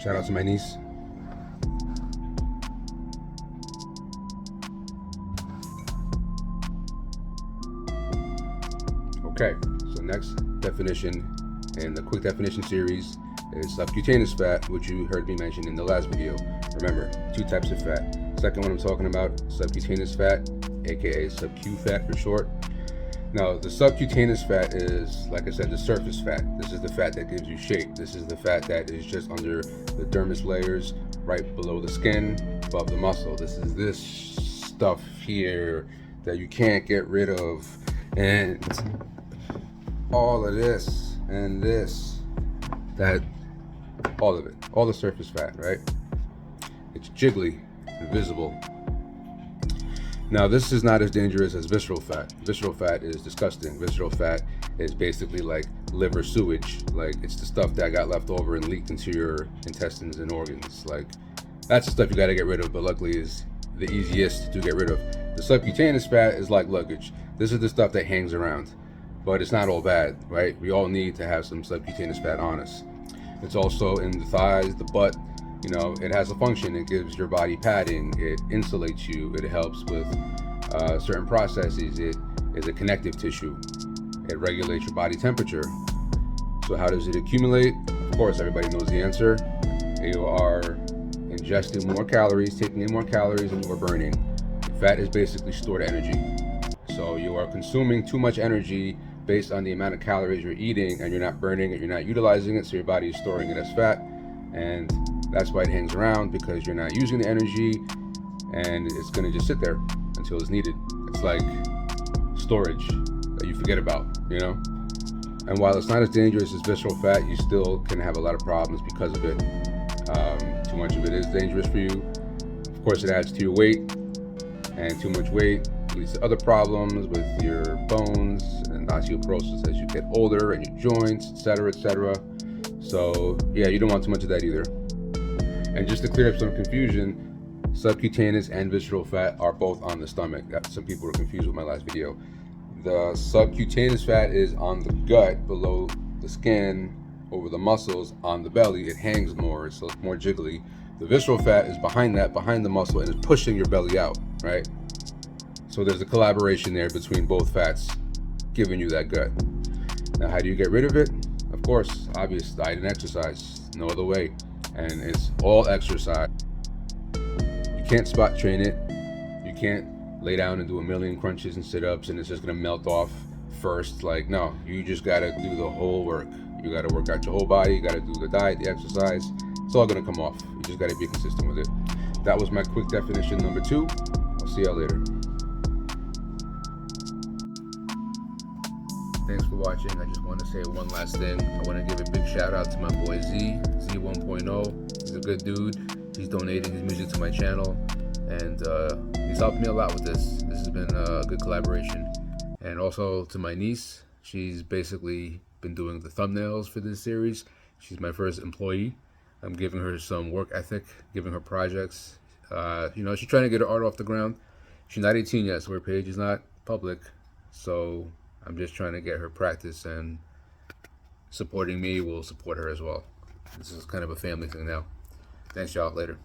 Shout out to my niece. Okay, so next definition in the quick definition series is subcutaneous fat, which you heard me mention in the last video. Remember, 2 types of fat. Second one I'm talking about, subcutaneous fat, aka subQ fat for short. Now, the subcutaneous fat is, like I said, the surface fat. This is the fat that gives you shape. This is the fat that is just under the dermis layers, right below the skin, above the muscle. This is this stuff here that you can't get rid of. And all of this and this, that, all of it, all the surface fat, right? It's jiggly, invisible. Now, this is not as dangerous as visceral fat. Visceral fat is disgusting. Visceral fat is basically like liver sewage. Like, it's the stuff that got left over and leaked into your intestines and organs. Like, that's the stuff you gotta get rid of, but luckily is the easiest to get rid of. The subcutaneous fat is like luggage. This is the stuff that hangs around, but it's not all bad, right? We all need to have some subcutaneous fat on us. It's also in the thighs, the butt. You know, it has a function. It gives your body padding. It insulates you. It helps with certain processes. It is a connective tissue. It regulates your body temperature. So how does it accumulate? Of course, everybody knows the answer. You are ingesting more calories, taking in more calories than you are burning. Fat is basically stored energy. So you are consuming too much energy based on the amount of calories you're eating, and you're not burning it, you're not utilizing it, so your body is storing it as fat. And that's why it hangs around, because you're not using the energy, and it's gonna just sit there until it's needed. It's like storage that you forget about, you know? And while it's not as dangerous as visceral fat, you still can have a lot of problems because of it. Too much of it is dangerous for you. Of course, it adds to your weight, and too much weight leads to other problems with your bones and osteoporosis as you get older, and your joints, etc., etc. So yeah, you don't want too much of that either. And just to clear up some confusion, subcutaneous and visceral fat are both on the stomach. Some people were confused with my last video. The subcutaneous fat is on the gut, below the skin, over the muscles, on the belly. It hangs more, so it's more jiggly. The visceral fat is behind that, behind the muscle, and is pushing your belly out, right? So there's a collaboration there between both fats, giving you that gut. Now, how do you get rid of it? Of course, obvious, diet and exercise. No other way. And it's all exercise. You can't spot train it. You can't lay down and do a million crunches and sit-ups and it's just gonna melt off first. Like, no, you just gotta do the whole work. You gotta work out your whole body. You gotta do the diet, the exercise. It's all gonna come off. You just gotta be consistent with it. That was my quick definition number 2. I'll see y'all later. Thanks for watching. I just want to say one last thing. I want to give a big shout out to my boy Z 1.0. He's a good dude. He's donating his music to my channel, and he's helped me a lot with this. This has been a good collaboration. And also to my niece. She's basically been doing the thumbnails for this series. She's my first employee. I'm giving her some work ethic, giving her projects. You know, she's trying to get her art off the ground. She's not 18 yet, so her page is not public. So I'm just trying to get her practice, and supporting me will support her as well. This is kind of a family thing now. Thanks, y'all. Later.